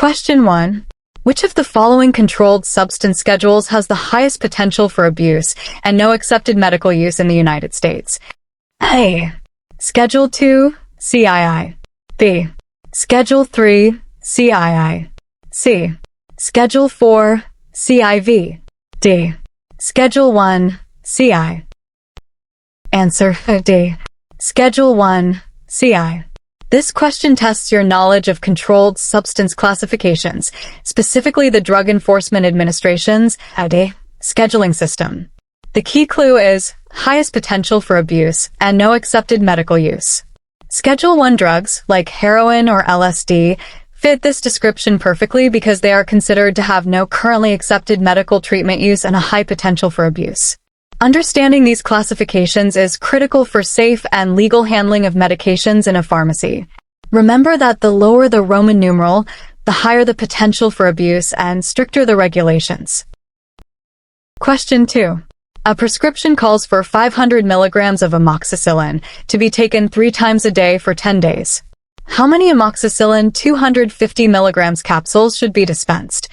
Question 1. Which of the following controlled substance schedules has the highest potential for abuse and no accepted medical use in the United States? A. Schedule 2, CII. B. Schedule 3, CII. C. Schedule 4, CIV. D. Schedule 1, CI. Answer D. Schedule 1, CI. This question tests your knowledge of controlled substance classifications, specifically the Drug Enforcement Administration's scheduling system. The key clue is highest potential for abuse and no accepted medical use. Schedule 1 drugs, like heroin or LSD, fit this description perfectly because they are considered to have no currently accepted medical treatment use and a high potential for abuse. Understanding these classifications is critical for safe and legal handling of medications in a pharmacy. Remember that the lower the Roman numeral, the higher the potential for abuse and stricter the regulations. Question 2. A prescription calls for 500 milligrams of amoxicillin to be taken 3 times a day for 10 days. How many amoxicillin 250 milligrams capsules should be dispensed?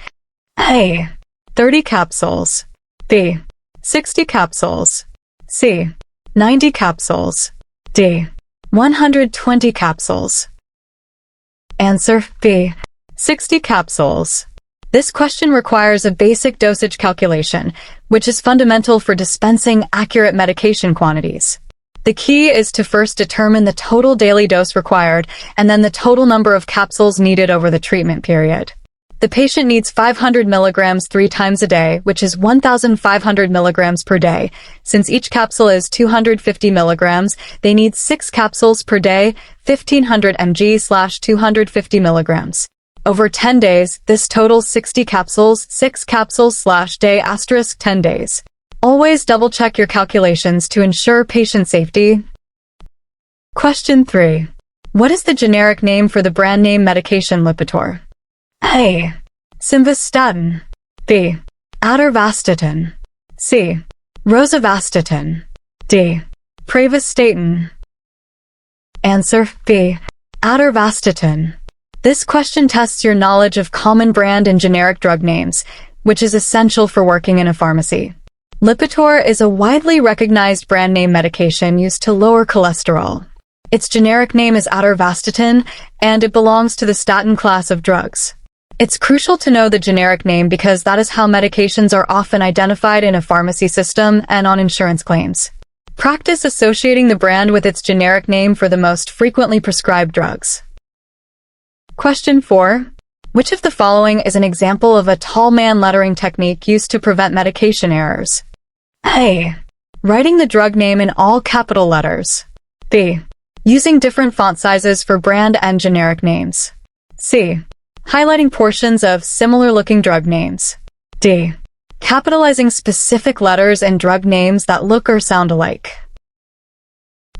A. 30 capsules. B. 60 capsules. C. 90 capsules. D. 120 capsules. Answer B. 60 capsules. This question requires a basic dosage calculation, which is fundamental for dispensing accurate medication quantities. The key is to first determine the total daily dose required and then the total number of capsules needed over the treatment period. The patient needs 500 milligrams 3 times a day, which is 1,500 milligrams per day. Since each capsule is 250 milligrams, they need 6 capsules per day, 1,500 mg/250 milligrams. Over 10 days, this totals 60 capsules, 6 capsules/day * 10 days. Always double-check your calculations to ensure patient safety. Question 3. What is the generic name for the brand name medication Lipitor? A. Simvastatin. B. Atorvastatin. C. Rosuvastatin. D. Pravastatin. Answer B. Atorvastatin. This question tests your knowledge of common brand and generic drug names, which is essential for working in a pharmacy. Lipitor is a widely recognized brand name medication used to lower cholesterol. Its generic name is atorvastatin, and it belongs to the statin class of drugs. It's crucial to know the generic name because that is how medications are often identified in a pharmacy system and on insurance claims. Practice associating the brand with its generic name for the most frequently prescribed drugs. Question 4. Which of the following is an example of a tall man lettering technique used to prevent medication errors? A. Writing the drug name in all capital letters. B. Using different font sizes for brand and generic names. C. Highlighting portions of similar-looking drug names. D. Capitalizing specific letters in drug names that look or sound alike.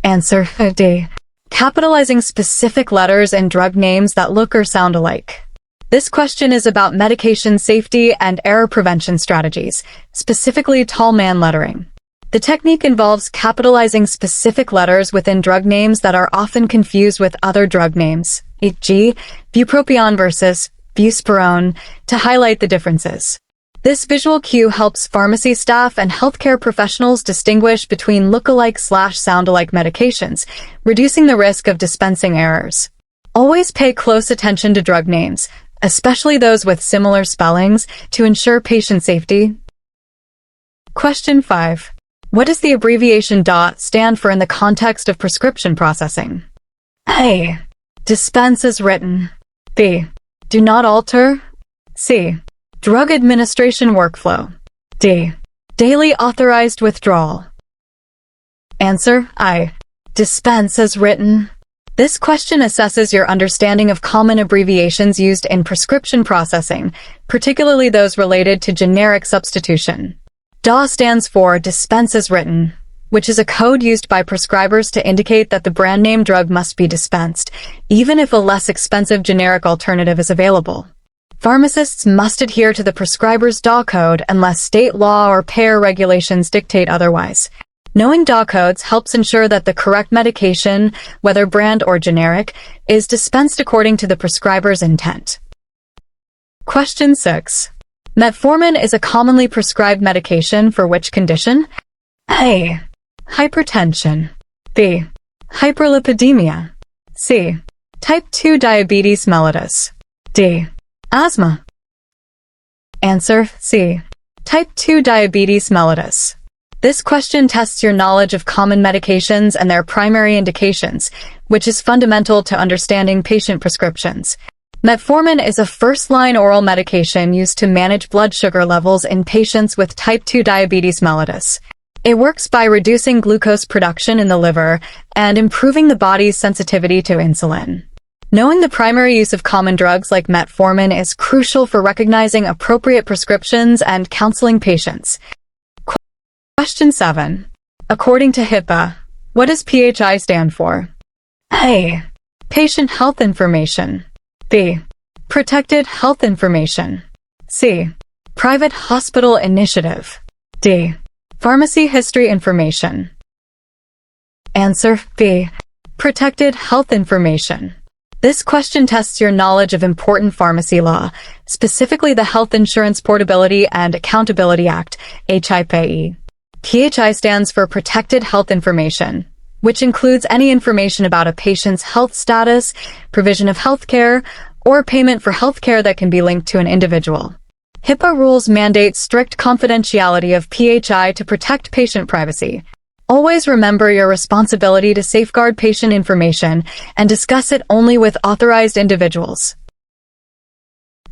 Answer D. Capitalizing specific letters in drug names that look or sound alike. This question is about medication safety and error prevention strategies, specifically tall man lettering. The technique involves capitalizing specific letters within drug names that are often confused with other drug names, e.g., bupropion versus buspirone, to highlight the differences. This visual cue helps pharmacy staff and healthcare professionals distinguish between look-alike/sound-alike medications, reducing the risk of dispensing errors. Always pay close attention to drug names, especially those with similar spellings, to ensure patient safety. Question 5. What does the abbreviation DOT stand for in the context of prescription processing? A. Dispense as written. B. Do not alter. C. Drug administration workflow. D. Daily authorized withdrawal. Answer I. Dispense as written. This question assesses your understanding of common abbreviations used in prescription processing, particularly those related to generic substitution. DA stands for Dispense as Written, which is a code used by prescribers to indicate that the brand name drug must be dispensed, even if a less expensive generic alternative is available. Pharmacists must adhere to the prescriber's DA code unless state law or payer regulations dictate otherwise. Knowing DA codes helps ensure that the correct medication, whether brand or generic, is dispensed according to the prescriber's intent. Question 6. Metformin is a commonly prescribed medication for which condition? A. Hypertension. B. Hyperlipidemia. C. Type 2 diabetes mellitus. D. Asthma. Answer C. Type 2 diabetes mellitus. This question tests your knowledge of common medications and their primary indications, which is fundamental to understanding patient prescriptions. Metformin is a first-line oral medication used to manage blood sugar levels in patients with type 2 diabetes mellitus. It works by reducing glucose production in the liver and improving the body's sensitivity to insulin. Knowing the primary use of common drugs like metformin is crucial for recognizing appropriate prescriptions and counseling patients. Question 7. According to HIPAA, what does PHI stand for? A. Patient health information. B. Protected health information. C. Private hospital initiative. D. Pharmacy history information. Answer B. Protected health information. This question tests your knowledge of important pharmacy law, specifically the Health Insurance Portability and Accountability Act, HIPAA. PHI stands for Protected Health Information, which includes any information about a patient's health status, provision of healthcare, or payment for healthcare that can be linked to an individual. HIPAA rules mandate strict confidentiality of PHI to protect patient privacy. Always remember your responsibility to safeguard patient information and discuss it only with authorized individuals.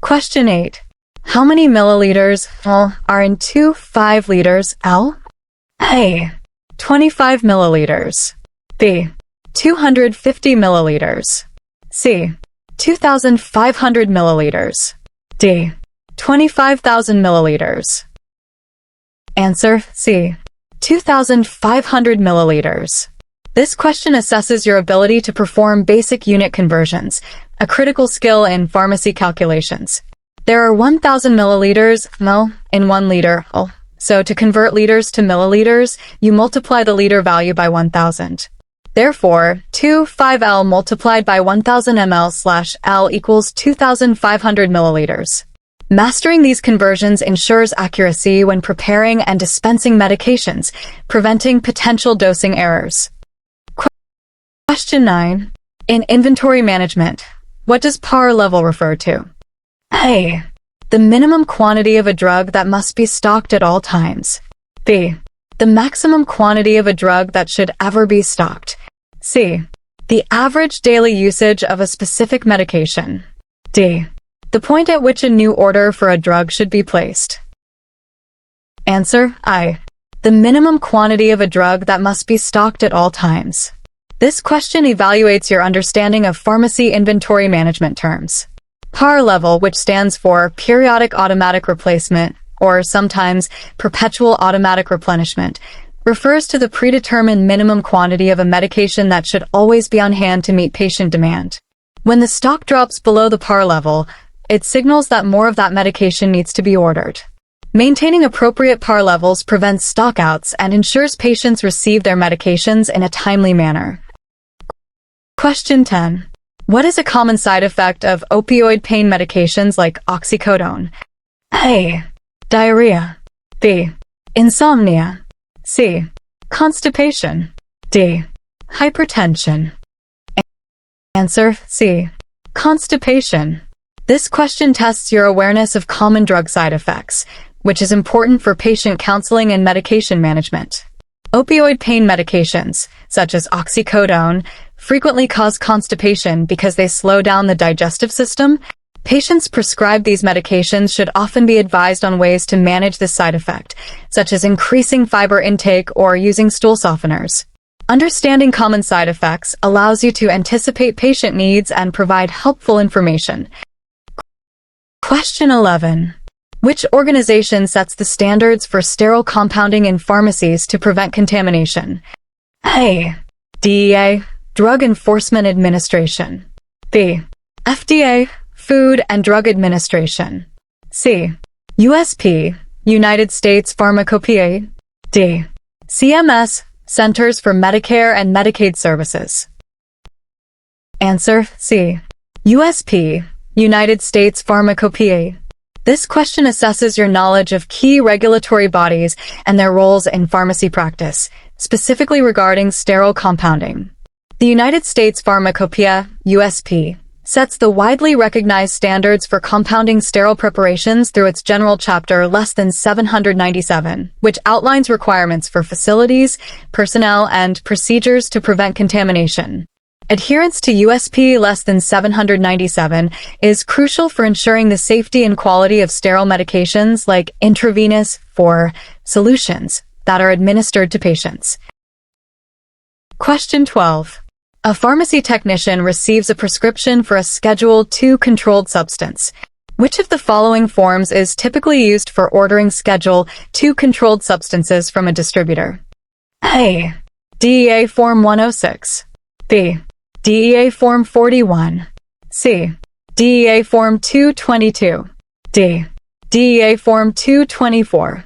Question 8. How many milliliters are in 2 5 liters L? A. 25 milliliters. B. 250 milliliters. C. 2,500 milliliters. D. 25,000 milliliters. Answer C. 2,500 milliliters. This question assesses your ability to perform basic unit conversions, a critical skill in pharmacy calculations. There are 1,000 milliliters in 1 liter. So to convert liters to milliliters, you multiply the liter value by 1,000. Therefore, 2,5L multiplied by 1,000 ml/L equals 2,500 milliliters. Mastering these conversions ensures accuracy when preparing and dispensing medications, preventing potential dosing errors. Question 9. In inventory management, what does PAR level refer to? A. The minimum quantity of a drug that must be stocked at all times. B. The maximum quantity of a drug that should ever be stocked. C. The average daily usage of a specific medication. D. The point at which a new order for a drug should be placed. Answer I. The minimum quantity of a drug that must be stocked at all times. This question evaluates your understanding of pharmacy inventory management terms. PAR level, which stands for Periodic Automatic Replacement, or sometimes Perpetual Automatic Replenishment, refers to the predetermined minimum quantity of a medication that should always be on hand to meet patient demand. When the stock drops below the PAR level, it signals that more of that medication needs to be ordered. Maintaining appropriate PAR levels prevents stockouts and ensures patients receive their medications in a timely manner. Question 10. What is a common side effect of opioid pain medications like oxycodone? A. Diarrhea. B. Insomnia. C. Constipation. D. Hypertension. Answer C. Constipation. This question tests your awareness of common drug side effects, which is important for patient counseling and medication management. Opioid pain medications, such as oxycodone, frequently cause constipation because they slow down the digestive system. Patients prescribed these medications should often be advised on ways to manage this side effect, such as increasing fiber intake or using stool softeners. Understanding common side effects allows you to anticipate patient needs and provide helpful information. Question 11. Which organization sets the standards for sterile compounding in pharmacies to prevent contamination? A. DEA, Drug Enforcement Administration. B. FDA, Food and Drug Administration. C. USP, United States Pharmacopeia. D. CMS, Centers for Medicare and Medicaid Services. Answer C. USP, United States Pharmacopeia. This question assesses your knowledge of key regulatory bodies and their roles in pharmacy practice, specifically regarding sterile compounding. The United States Pharmacopoeia, USP, sets the widely recognized standards for compounding sterile preparations through its general chapter less than 797, which outlines requirements for facilities, personnel, and procedures to prevent contamination. Adherence to USP less than 797 is crucial for ensuring the safety and quality of sterile medications like intravenous for solutions that are administered to patients. Question 12. A pharmacy technician receives a prescription for a Schedule II controlled substance. Which of the following forms is typically used for ordering Schedule II controlled substances from a distributor? A. DEA Form 106. B. DEA Form 41. C. DEA Form 222. D. DEA Form 224.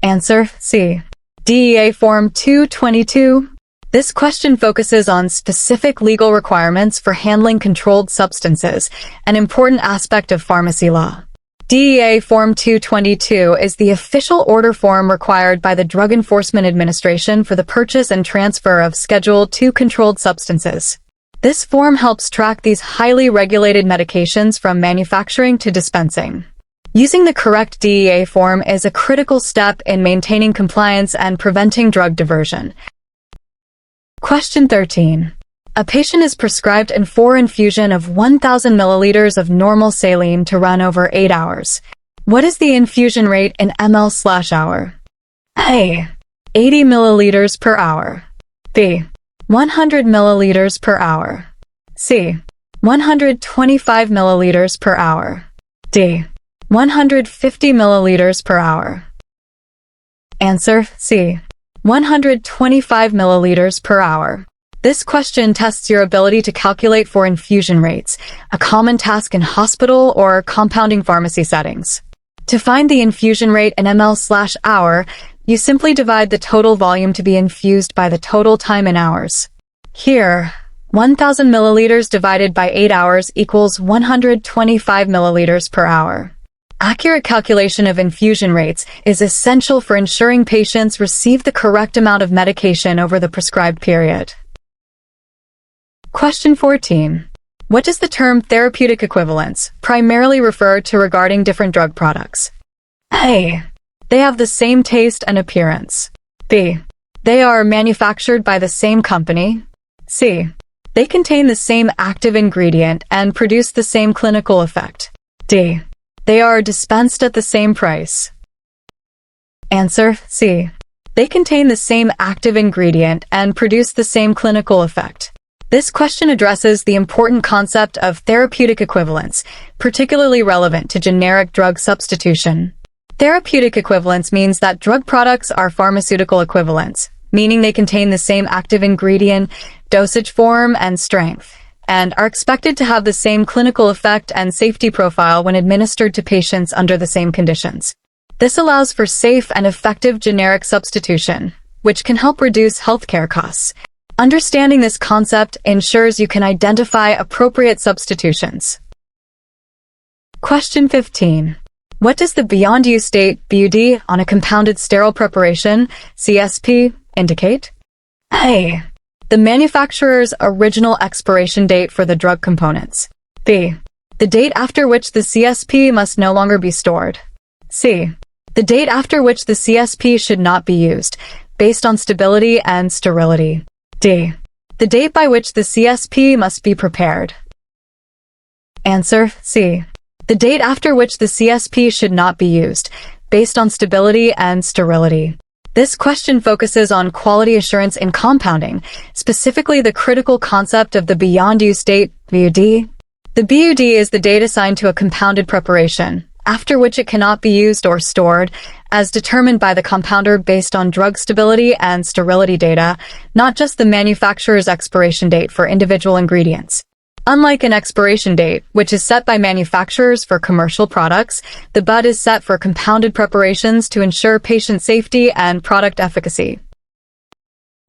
Answer C. DEA Form 222. This question focuses on specific legal requirements for handling controlled substances, an important aspect of pharmacy law. DEA Form 222 is the official order form required by the Drug Enforcement Administration for the purchase and transfer of Schedule II controlled substances. This form helps track these highly regulated medications from manufacturing to dispensing. Using the correct DEA form is a critical step in maintaining compliance and preventing drug diversion. Question 13. A patient is prescribed an 4 infusion of 1,000 milliliters of normal saline to run over 8 hours. What is the infusion rate in ml/hour? A. 80 milliliters per hour. B. 100 milliliters per hour. C. 125 milliliters per hour. D. 150 milliliters per hour. Answer C. 125 milliliters per hour. This question tests your ability to calculate for infusion rates, a common task in hospital or compounding pharmacy settings. To find the infusion rate in ml/hour, you simply divide the total volume to be infused by the total time in hours. Here, 1,000 milliliters divided by 8 hours equals 125 milliliters per hour. Accurate calculation of infusion rates is essential for ensuring patients receive the correct amount of medication over the prescribed period. Question 14. What does the term therapeutic equivalence primarily refer to regarding different drug products? A. They have the same taste and appearance. B. They are manufactured by the same company. C. They contain the same active ingredient and produce the same clinical effect. D. They are dispensed at the same price. Answer C. They contain the same active ingredient and produce the same clinical effect. This question addresses the important concept of therapeutic equivalence, particularly relevant to generic drug substitution. Therapeutic equivalence means that drug products are pharmaceutical equivalents, meaning they contain the same active ingredient, dosage form, and strength, and are expected to have the same clinical effect and safety profile when administered to patients under the same conditions. This allows for safe and effective generic substitution, which can help reduce healthcare costs. Understanding this concept ensures you can identify appropriate substitutions. Question 15. What does the Beyond Use date, BUD, on a compounded sterile preparation, CSP, indicate? A. The manufacturer's original expiration date for the drug components. B. The date after which the CSP must no longer be stored. C. The date after which the CSP should not be used, based on stability and sterility. D. The date by which the CSP must be prepared. Answer C. The date after which the CSP should not be used, based on stability and sterility. This question focuses on quality assurance in compounding, specifically the critical concept of the Beyond Use date, BUD. The BUD is the date assigned to a compounded preparation, after which it cannot be used or stored, as determined by the compounder based on drug stability and sterility data, not just the manufacturer's expiration date for individual ingredients. Unlike an expiration date, which is set by manufacturers for commercial products, the BUD is set for compounded preparations to ensure patient safety and product efficacy.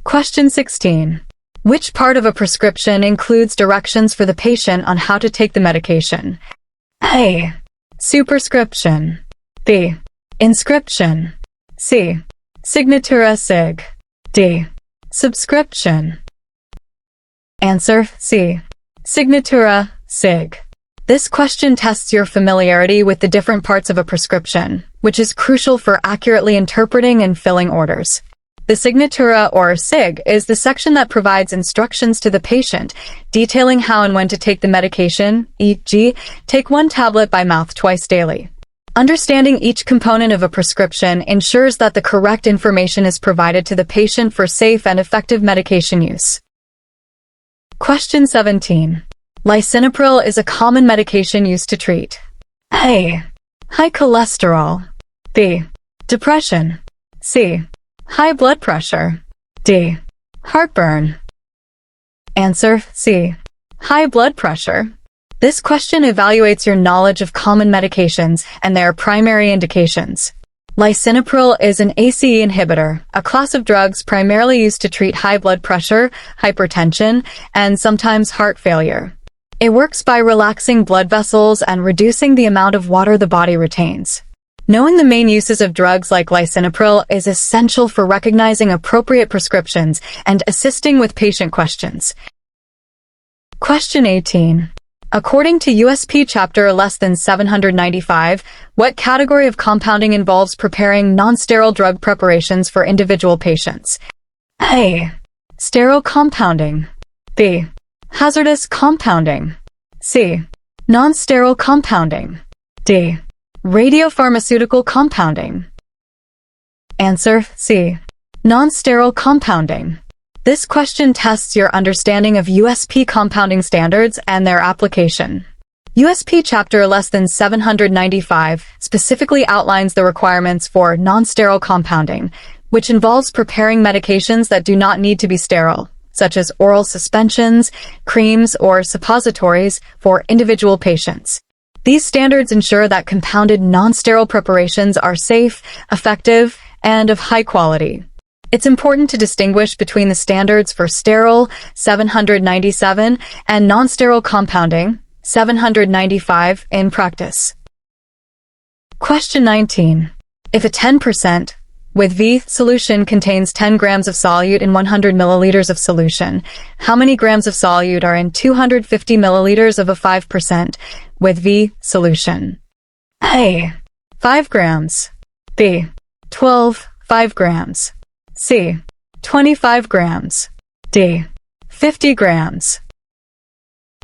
Question 16. Which part of a prescription includes directions for the patient on how to take the medication? A. Superscription. B. Inscription. C. Signatura sig. D. Subscription. Answer C. Signatura sig. This question tests your familiarity with the different parts of a prescription, which is crucial for accurately interpreting and filling orders. The signatura or sig is the section that provides instructions to the patient, detailing how and when to take the medication, e.g., take 1 tablet by mouth twice daily. Understanding each component of a prescription ensures that the correct information is provided to the patient for safe and effective medication use. Question 17. Lisinopril is a common medication used to treat A. High cholesterol. B. Depression. C. High blood pressure. D. Heartburn. Answer C. High blood pressure. This question evaluates your knowledge of common medications and their primary indications. Lisinopril is an ACE inhibitor, a class of drugs primarily used to treat high blood pressure, hypertension, and sometimes heart failure. It works by relaxing blood vessels and reducing the amount of water the body retains. Knowing the main uses of drugs like lisinopril is essential for recognizing appropriate prescriptions and assisting with patient questions. Question 18. According to USP Chapter less than 795, what category of compounding involves preparing non-sterile drug preparations for individual patients? A. Sterile compounding. B. Hazardous compounding. C. Non-sterile compounding. D. Radiopharmaceutical compounding. Answer C. Non-sterile compounding. This question tests your understanding of USP compounding standards and their application. USP Chapter less than 795 specifically outlines the requirements for non-sterile compounding, which involves preparing medications that do not need to be sterile, such as oral suspensions, creams, or suppositories for individual patients. These standards ensure that compounded non-sterile preparations are safe, effective, and of high quality. It's important to distinguish between the standards for sterile, 797, and non-sterile compounding, 795, in practice. Question 19. If a 10% with V solution contains 10 grams of solute in 100 milliliters of solution, how many grams of solute are in 250 milliliters of a 5% with V solution? A. 5 grams. B. 5 grams. C. 25 grams. D. 50 grams.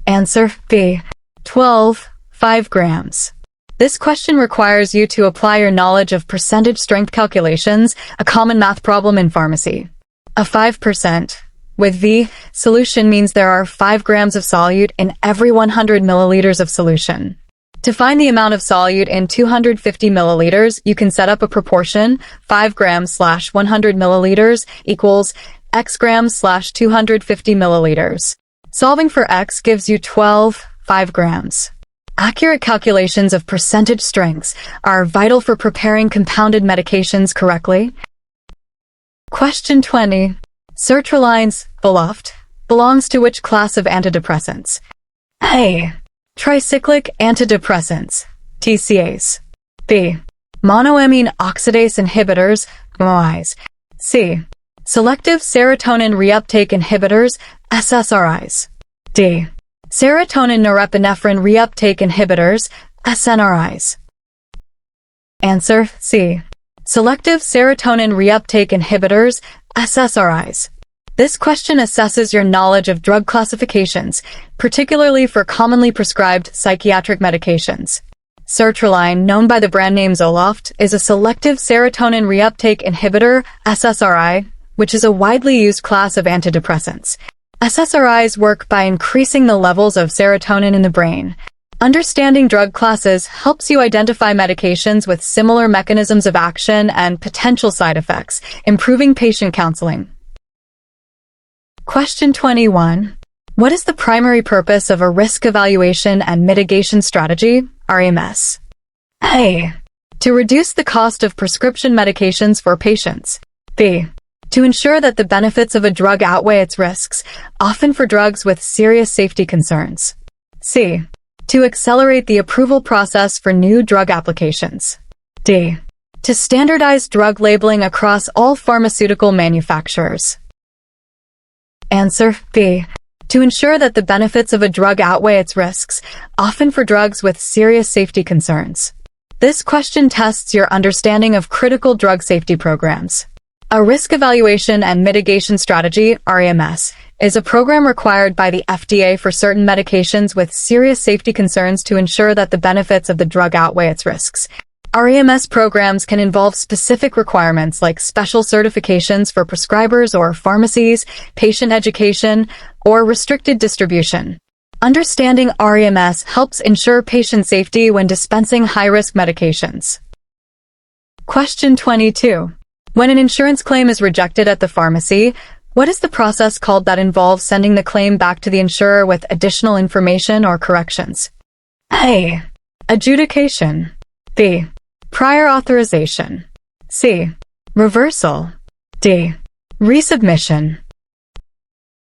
Answer B. 5 grams. This question requires you to apply your knowledge of percentage strength calculations, a common math problem in pharmacy. A 5% with V solution means there are 5 grams of solute in every 100 milliliters of solution. To find the amount of solute in 250 milliliters, you can set up a proportion 5 grams / 100 milliliters equals X grams / 250 milliliters. Solving for X gives you 5 grams. Accurate calculations of percentage strengths are vital for preparing compounded medications correctly. Question 20. Sertraline's Zoloft belongs to which class of antidepressants? A. Tricyclic antidepressants, TCAs. B. Monoamine oxidase inhibitors, MOIs. C. Selective serotonin reuptake inhibitors, SSRIs. D. Serotonin norepinephrine reuptake inhibitors, SNRIs. Answer C. Selective serotonin reuptake inhibitors, SSRIs. This question assesses your knowledge of drug classifications, particularly for commonly prescribed psychiatric medications. Sertraline, known by the brand name Zoloft, is a selective serotonin reuptake inhibitor, SSRI, which is a widely used class of antidepressants. SSRIs work by increasing the levels of serotonin in the brain. Understanding drug classes helps you identify medications with similar mechanisms of action and potential side effects, improving patient counseling. Question 21. What is the primary purpose of a risk evaluation and mitigation strategy, REMS? A. To reduce the cost of prescription medications for patients. B. To ensure that the benefits of a drug outweigh its risks, often for drugs with serious safety concerns. C. To accelerate the approval process for new drug applications. D. To standardize drug labeling across all pharmaceutical manufacturers. Answer B. To ensure that the benefits of a drug outweigh its risks, often for drugs with serious safety concerns. This question tests your understanding of critical drug safety programs. A risk evaluation and mitigation strategy, REMS, is a program required by the FDA for certain medications with serious safety concerns to ensure that the benefits of the drug outweigh its risks. REMS programs can involve specific requirements like special certifications for prescribers or pharmacies, patient education, or restricted distribution. Understanding REMS helps ensure patient safety when dispensing high-risk medications. Question 22. When an insurance claim is rejected at the pharmacy, what is the process called that involves sending the claim back to the insurer with additional information or corrections? A. Adjudication. B. Prior authorization. C. Reversal. D. Resubmission.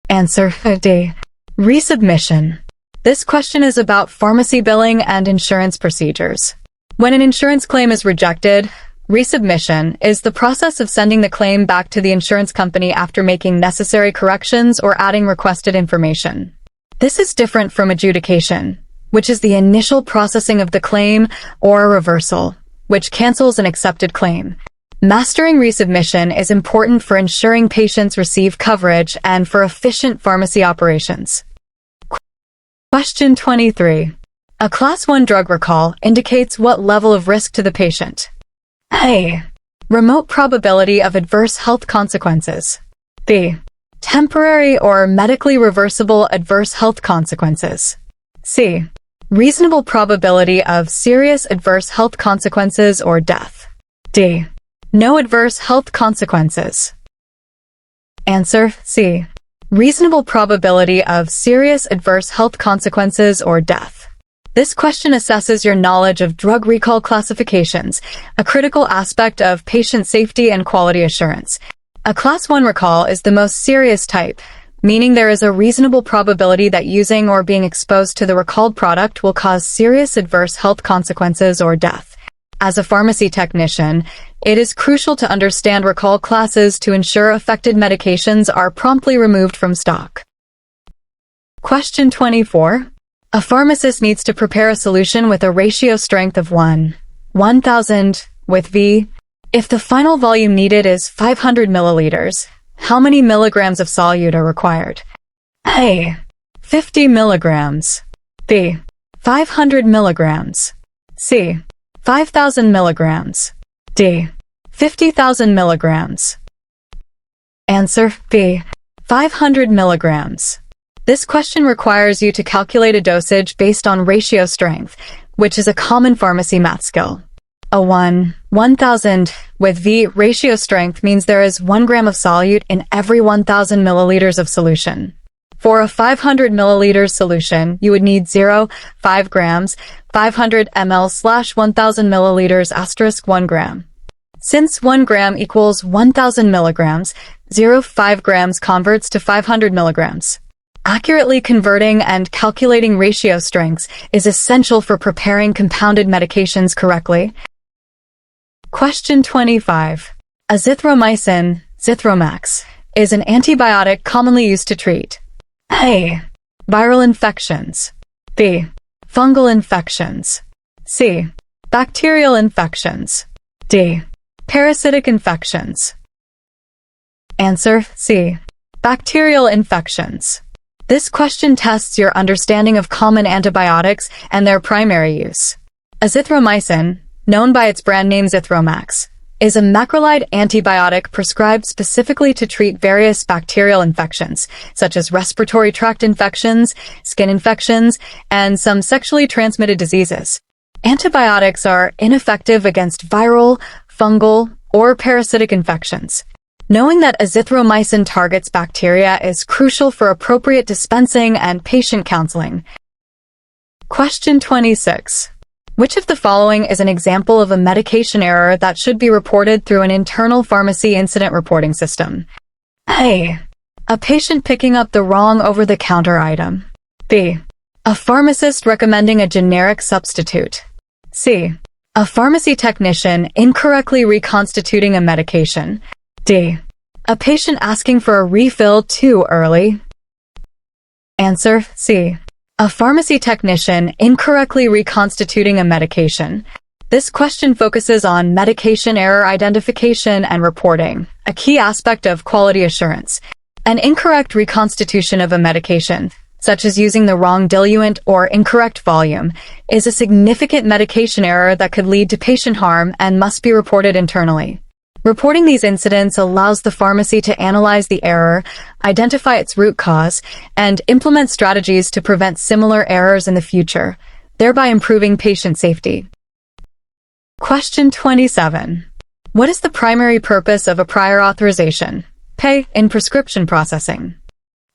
Answer D. Resubmission. This question is about pharmacy billing and insurance procedures. When an insurance claim is rejected, resubmission is the process of sending the claim back to the insurance company after making necessary corrections or adding requested information. This is different from adjudication, which is the initial processing of the claim, or a reversal, which cancels an accepted claim. Mastering resubmission is important for ensuring patients receive coverage and for efficient pharmacy operations. Question 23. A Class 1 drug recall indicates what level of risk to the patient. A. Remote probability of adverse health consequences. B. Temporary or medically reversible adverse health consequences. C. Reasonable probability of serious adverse health consequences or death. D. No adverse health consequences. Answer C. Reasonable probability of serious adverse health consequences or death. This question assesses your knowledge of drug recall classifications, a critical aspect of patient safety and quality assurance. A Class 1 recall is the most serious type, meaning there is a reasonable probability that using or being exposed to the recalled product will cause serious adverse health consequences or death. As a pharmacy technician, it is crucial to understand recall classes to ensure affected medications are promptly removed from stock. Question 24. A pharmacist needs to prepare a solution with a ratio strength of 1,000 with V. If the final volume needed is 500 milliliters, how many milligrams of solute are required? A. 50 milligrams. B. 500 milligrams. C. 5,000 milligrams. D. 50,000 milligrams. Answer B. 500 milligrams. This question requires you to calculate a dosage based on ratio strength, which is a common pharmacy math skill. A 1,000 with V ratio strength means there is 1 gram of solute in every 1,000 milliliters of solution. For a 500 milliliters solution, you would need 0.5 grams, 500 ml/1000 milliliters * 1 gram. Since 1 gram equals 1,000 milligrams, 0.5 grams converts to 500 milligrams. Accurately converting and calculating ratio strengths is essential for preparing compounded medications correctly. Question 25. Azithromycin, Zithromax, is an antibiotic commonly used to treat A. Viral infections. B. Fungal infections. C. Bacterial infections. D. Parasitic infections. Answer C. Bacterial infections. This question tests your understanding of common antibiotics and their primary use. Azithromycin, known by its brand name Zithromax, is a macrolide antibiotic prescribed specifically to treat various bacterial infections, such as respiratory tract infections, skin infections, and some sexually transmitted diseases. Antibiotics are ineffective against viral, fungal, or parasitic infections. Knowing that azithromycin targets bacteria is crucial for appropriate dispensing and patient counseling. Question 26. Which of the following is an example of a medication error that should be reported through an internal pharmacy incident reporting system? A. A patient picking up the wrong over-the-counter item. B. A pharmacist recommending a generic substitute. C. A pharmacy technician incorrectly reconstituting a medication. D. A patient asking for a refill too early. Answer C. A pharmacy technician incorrectly reconstituting a medication. This question focuses on medication error identification and reporting, a key aspect of quality assurance. An incorrect reconstitution of a medication, such as using the wrong diluent or incorrect volume, is a significant medication error that could lead to patient harm and must be reported internally. Reporting these incidents allows the pharmacy to analyze the error, identify its root cause, and implement strategies to prevent similar errors in the future, thereby improving patient safety. Question 27. What is the primary purpose of a prior authorization, PA, in prescription processing?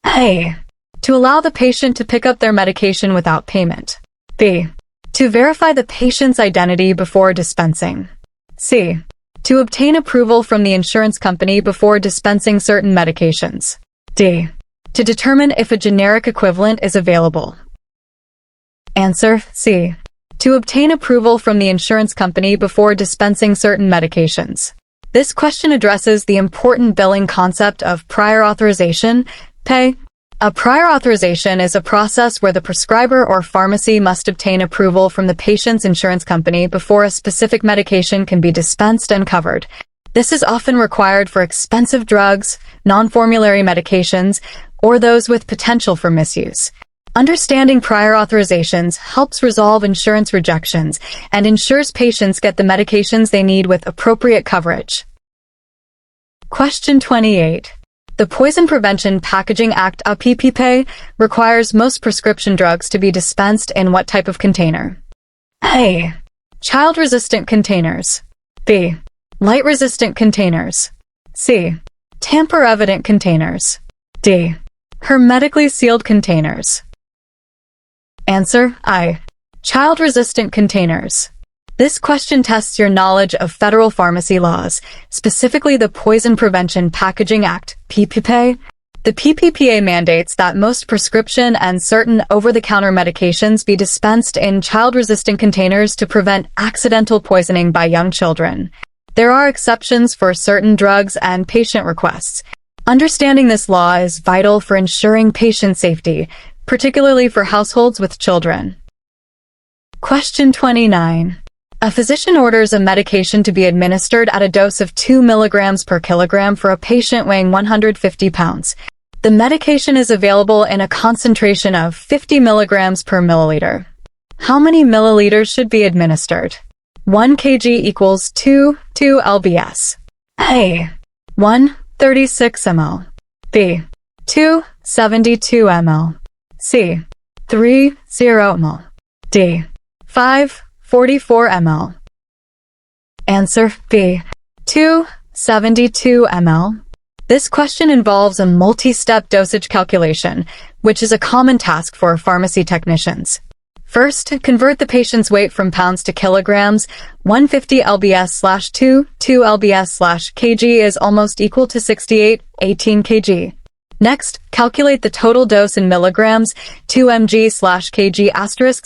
A. To allow the patient to pick up their medication without payment. B. To verify the patient's identity before dispensing. C. To obtain approval from the insurance company before dispensing certain medications. D. To determine if a generic equivalent is available. Answer C. To obtain approval from the insurance company before dispensing certain medications. This question addresses the important billing concept of prior authorization, PA. A prior authorization is a process where the prescriber or pharmacy must obtain approval from the patient's insurance company before a specific medication can be dispensed and covered. This is often required for expensive drugs, non-formulary medications, or those with potential for misuse. Understanding prior authorizations helps resolve insurance rejections and ensures patients get the medications they need with appropriate coverage. Question 28. The Poison Prevention Packaging Act (PPPA) requires most prescription drugs to be dispensed in what type of container? A. Child-resistant containers. B. Light-resistant containers. C. Tamper-evident containers. D. Hermetically sealed containers. Answer I. Child-resistant containers. This question tests your knowledge of federal pharmacy laws, specifically the Poison Prevention Packaging Act (PPPA). The PPPA mandates that most prescription and certain over-the-counter medications be dispensed in child-resistant containers to prevent accidental poisoning by young children. There are exceptions for certain drugs and patient requests. Understanding this law is vital for ensuring patient safety, particularly for households with children. Question 29. A physician orders a medication to be administered at a dose of 2 milligrams per kilogram for a patient weighing 150 pounds. The medication is available in a concentration of 50 milligrams per milliliter. How many milliliters should be administered? 1 kg equals 2 lbs. A. 136 ml. B. 272 ml. C. 30 ml. D. 544 ml. Answer B. 272 ml. This question involves a multi-step dosage calculation, which is a common task for pharmacy technicians. First, convert the patient's weight from pounds to kilograms. 150 lbs/2 lbs/kg is almost equal to 68/18 kg. Next, calculate the total dose in milligrams. 2 mg/kg *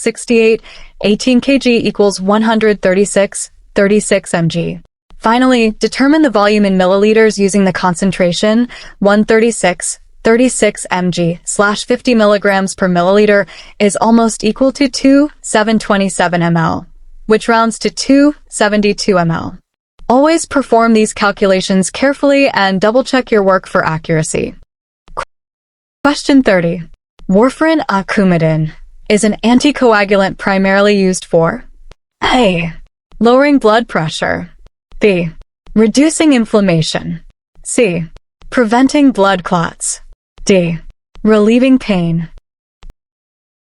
68/18 kg equals 136/36 mg. Finally, determine the volume in milliliters using the concentration. 136/36 mg/50 milligrams per milliliter is almost equal to 2,727 ml, which rounds to 272 ml. Always perform these calculations carefully and double-check your work for accuracy. Question 30. Warfarin Coumadin is an anticoagulant primarily used for A. Lowering blood pressure. B. Reducing inflammation. C. Preventing blood clots. D. Relieving pain.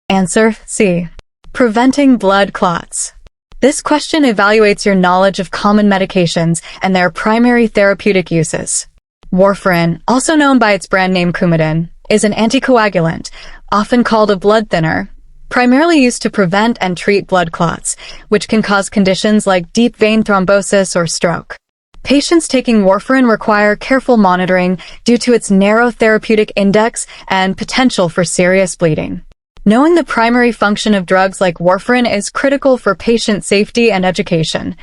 Answer C. Preventing blood clots. This question evaluates your knowledge of common medications and their primary therapeutic uses. Warfarin, also known by its brand name Coumadin, is an anticoagulant, often called a blood thinner, primarily used to prevent and treat blood clots, which can cause conditions like deep vein thrombosis or stroke. Patients taking warfarin require careful monitoring due to its narrow therapeutic index and potential for serious bleeding. Knowing the primary function of drugs like warfarin is critical for patient safety and education.